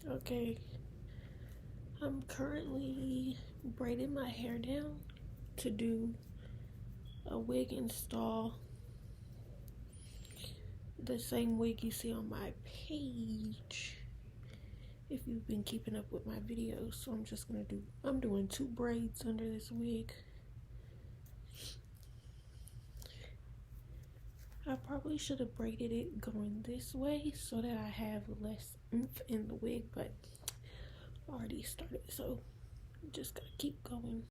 Okay, I'm currently braiding my hair down to do a wig install. The same wig you see on my page if you've been keeping up with my videos. So I'm doing 2 braids under this wig. I probably should have braided it going this way so that I have less oomph in the wig, but I already started, so I'm just gotta keep going.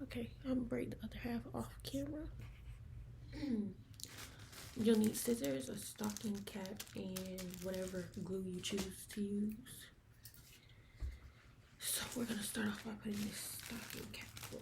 Okay, I'm gonna braid the other half off camera. You'll need scissors, a stocking cap, and whatever glue you choose to use. So we're gonna start off by putting this stocking cap on.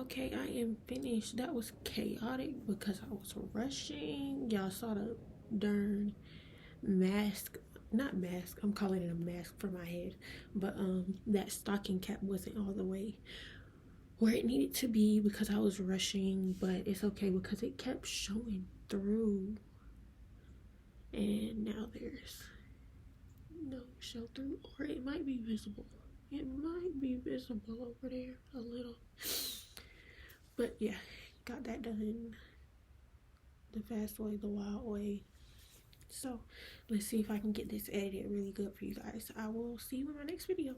Okay, I am finished. That was chaotic because I was rushing. Y'all saw the darn mask, not mask, I'm calling it a mask for my head, but that stocking cap wasn't all the way where it needed to be because I was rushing, but it's okay because it kept showing through, and now there's no show through, or it might be visible. It might be visible over there a little, but yeah, got that done the fast way, the wild way. So let's see if I can get this edited really good for you guys. I will see you in my next video.